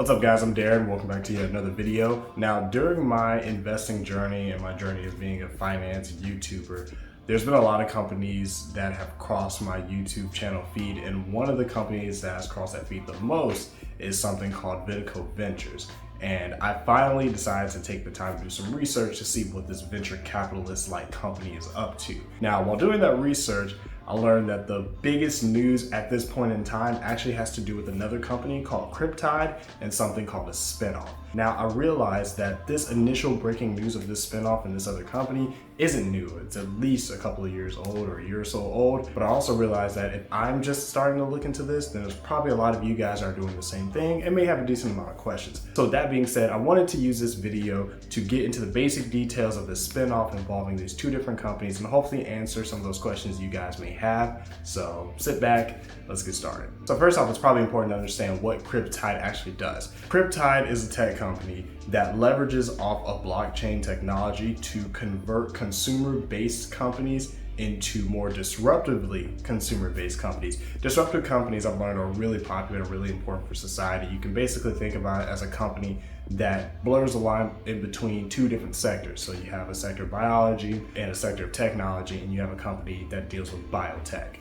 What's up guys, I'm Darren. Welcome back to yet another video. Now, during my investing journey and my journey of being a finance YouTuber, there's been a lot of companies that have crossed my YouTube channel feed, and one of the companies that has crossed that feed the most is something called Vinco Ventures. And I finally decided to take the time to do some research to see what this venture capitalist-like company is up to. Now, while doing that research, I learned that the biggest news at this point in time actually has to do with another company called Cryptyde and something called a spinoff. Now, I realized that this initial breaking news of this spinoff and this other company isn't new. It's at least a couple of years old or a year or so old. But I also realized that if I'm just starting to look into this, then there's probably a lot of you guys are doing the same thing and may have a decent amount of questions. So that being said, I wanted to use this video to get into the basic details of this spinoff involving these two different companies and hopefully answer some of those questions you guys may have. So sit back, let's get started. So first off, it's probably important to understand what Cryptide actually does. Cryptide is a tech company that leverages off of blockchain technology to convert consumer-based companies into more disruptively consumer-based companies. Disruptive companies, I've learned, are really popular and really important for society. You can basically think about it as a company that blurs the line in between two different sectors. So you have a sector of biology and a sector of technology, and you have a company that deals with biotech.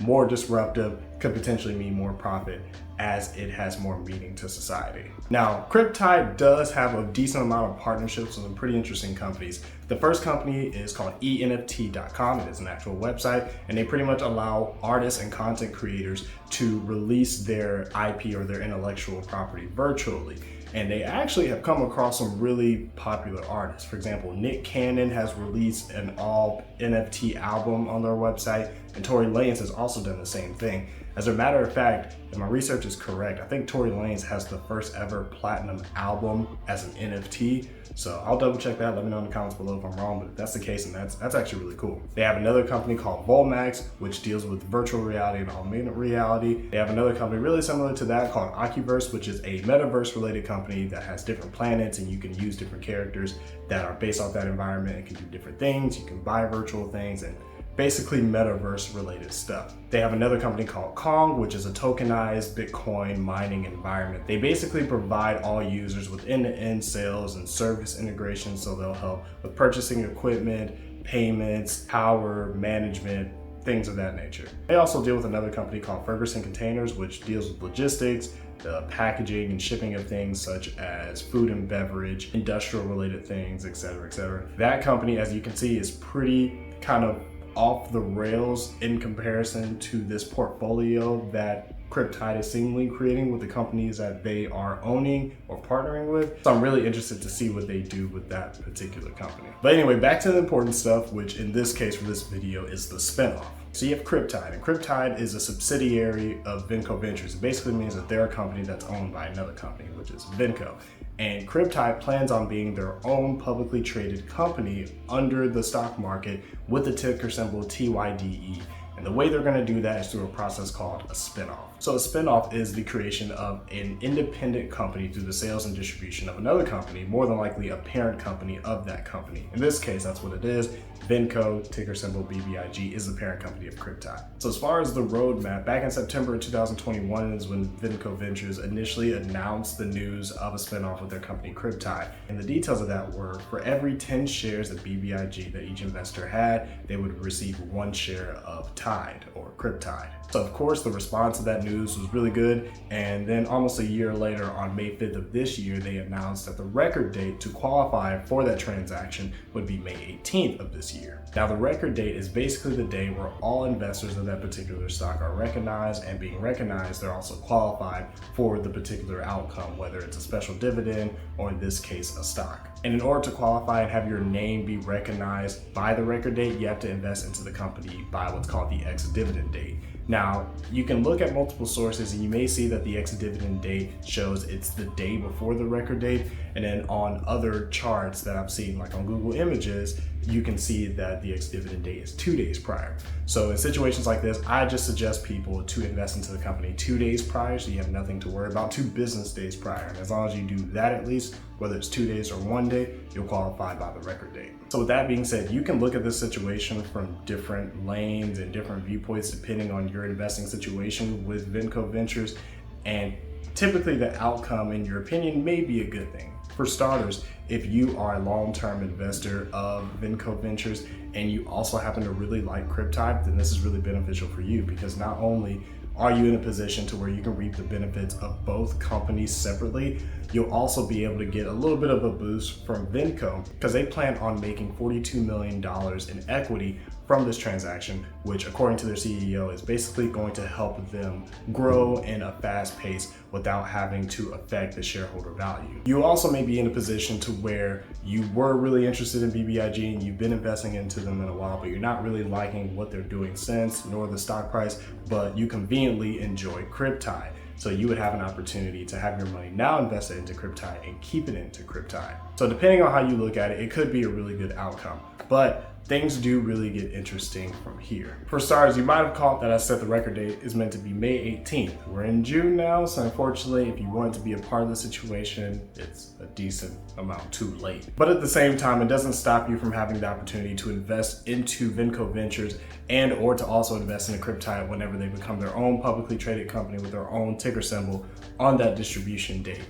More disruptive could potentially mean more profit as it has more meaning to society. Now, Cryptide does have a decent amount of partnerships with some pretty interesting companies. The first company is called NFT.com. It is an actual website, and they pretty much allow artists and content creators to release their IP or their intellectual property virtually. And they actually have come across some really popular artists. For example, Nick Cannon has released an all NFT album on their website, and Tory Lanez has also done the same thing. As a matter of fact, if my research is correct, I think Tory Lanez has the first ever platinum album as an NFT. So I'll double check that. Let me know in the comments below if I'm wrong, but if that's the case, and that's actually really cool. They have another company called Volmax, which deals with virtual reality and augmented reality. They have another company really similar to that called Ocuverse, which is a metaverse related company that has different planets, and you can use different characters that are based off that environment and can do different things. You can buy virtual things and basically metaverse related stuff. They have another company called Kong, which is a tokenized Bitcoin mining environment. They basically provide all users with end-to-end sales and service integration, so they'll help with purchasing equipment, payments, power management, things of that nature. They also deal with another company called Ferguson Containers, which deals with logistics, the packaging and shipping of things such as food and beverage, industrial related things, etc., etc. That company, as you can see, is pretty kind of off the rails in comparison to this portfolio that Cryptide is seemingly creating with the companies that they are owning or partnering with. So I'm really interested to see what they do with that particular company. But anyway, back to the important stuff, which in this case for this video is the spinoff. So you have Cryptide, and Cryptide is a subsidiary of Vinco Ventures. It basically means that they're a company that's owned by another company, which is Vinco. And Cryptide plans on being their own publicly traded company under the stock market with the ticker symbol TYDE. And the way they're going to do that is through a process called a spinoff. So a spinoff is the creation of an independent company through the sales and distribution of another company, more than likely a parent company of that company. In this case, that's what it is. Vinco, ticker symbol BBIG, is the parent company of Cryptide. So as far as the roadmap, back in September 2021 is when Vinco Ventures initially announced the news of a spinoff with their company Cryptide. And the details of that were, for every 10 shares of BBIG that each investor had, they would receive 1 share of TYDE or Cryptide. So of course the response to that news was really good, and then almost a year later, on May 5th of this year, they announced that the record date to qualify for that transaction would be May 18th of this year. Now the record date is basically the day where all investors of that particular stock are recognized, and being recognized, they're also qualified for the particular outcome, whether it's a special dividend or in this case a stock. And in order to qualify and have your name be recognized by the record date, you have to invest into the company by what's called the ex-dividend date. Now, you can look at multiple sources and you may see that the ex-dividend date shows it's the day before the record date. And then on other charts that I've seen, like on Google Images, you can see that the ex-dividend date is 2 days prior. So in situations like this, I just suggest people to invest into the company 2 days prior, so you have nothing to worry about, 2 business days prior. And as long as you do that at least, whether it's 2 days or 1 day, you'll qualify by the record date. So with that being said, you can look at this situation from different lanes and different viewpoints depending on your investing situation with Vinco Ventures. And typically the outcome, in your opinion, may be a good thing. For starters, if you are a long-term investor of Vinco Ventures and you also happen to really like Cryptite, then this is really beneficial for you, because not only are you in a position to where you can reap the benefits of both companies separately, you'll also be able to get a little bit of a boost from Vinco, because they plan on making $42 million in equity from this transaction, which according to their CEO is basically going to help them grow in a fast pace without having to affect the shareholder value. You also may be in a position to where you were really interested in BBIG and you've been investing into them in a while, but you're not really liking what they're doing since, nor the stock price, but you conveniently enjoy Cryptide. So you would have an opportunity to have your money now invested into Cryptide and keep it into Cryptide. So depending on how you look at it, it could be a really good outcome. But things do really get interesting from here. For starters, you might have caught that I said the record date is meant to be May 18th. We're in June now, so unfortunately, if you want to be a part of the situation, it's a decent amount too late. But at the same time, it doesn't stop you from having the opportunity to invest into Vinco Ventures and or to also invest in a Cryptite whenever they become their own publicly traded company with their own ticker symbol on that distribution date.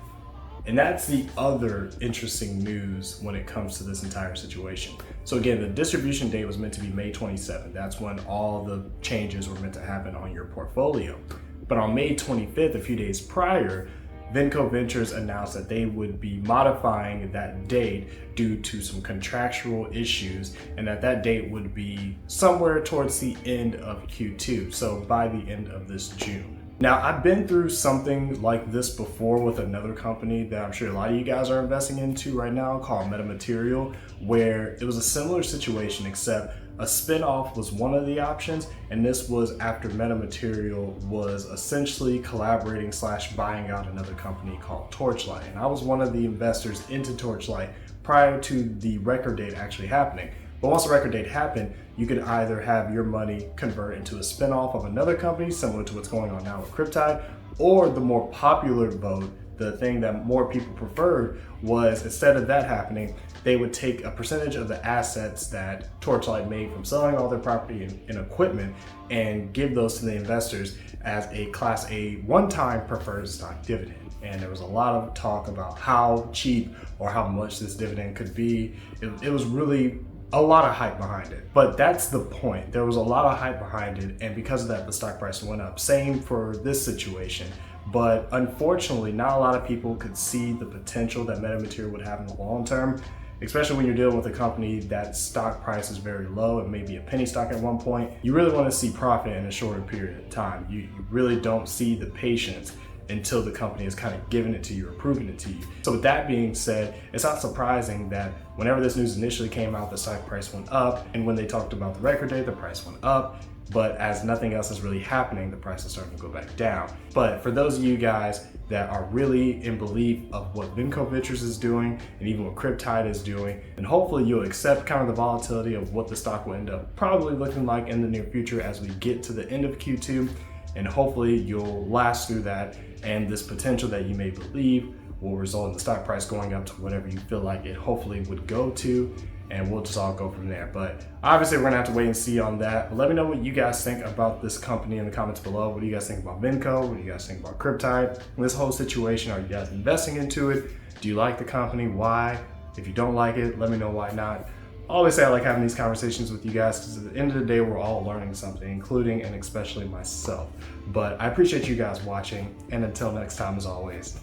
And that's the other interesting news when it comes to this entire situation. So again, the distribution date was meant to be May 27th. That's when all the changes were meant to happen on your portfolio. But on May 25th, a few days prior, Vinco Ventures announced that they would be modifying that date due to some contractual issues, and that date would be somewhere towards the end of Q2, so by the end of this June. Now, I've been through something like this before with another company that I'm sure a lot of you guys are investing into right now called Metamaterial, where it was a similar situation, except a spinoff was one of the options, and this was after Metamaterial was essentially collaborating / buying out another company called Torchlight. And I was one of the investors into Torchlight prior to the record date actually happening. But once the record date happened, you could either have your money convert into a spinoff of another company, similar to what's going on now with Cryptide, or the more popular vote, the thing that more people preferred, was instead of that happening, they would take a percentage of the assets that Torchlight made from selling all their property and equipment and give those to the investors as a Class A one-time preferred stock dividend. And there was a lot of talk about how cheap or how much this dividend could be. It was really a lot of hype behind it. But that's the point. There was a lot of hype behind it, and because of that, the stock price went up. Same for this situation. But unfortunately, not a lot of people could see the potential that Metamaterial would have in the long term, especially when you're dealing with a company that stock price is very low. It may be a penny stock at one point. You really want to see profit in a shorter period of time. You really don't see the patience until the company has kind of given it to you or proven it to you. So with that being said, it's not surprising that whenever this news initially came out, the stock price went up, and when they talked about the record date, the price went up. But as nothing else is really happening, the price is starting to go back down. But for those of you guys that are really in belief of what Vinco Ventures is doing and even what Cryptide is doing, and hopefully you'll accept kind of the volatility of what the stock will end up probably looking like in the near future as we get to the end of Q2, and hopefully you'll last through that, and this potential that you may believe will result in the stock price going up to whatever you feel like it hopefully would go to, and we'll just all go from there. But obviously we're gonna have to wait and see on that. But let me know what you guys think about this company in the comments below. What do you guys think about Vinco? What do you guys think about Cryptide? This whole situation, are you guys investing into it? Do you like the company? Why? If you don't like it, let me know why not. I always say I like having these conversations with you guys because at the end of the day, we're all learning something, including and especially myself. But I appreciate you guys watching, and until next time, as always,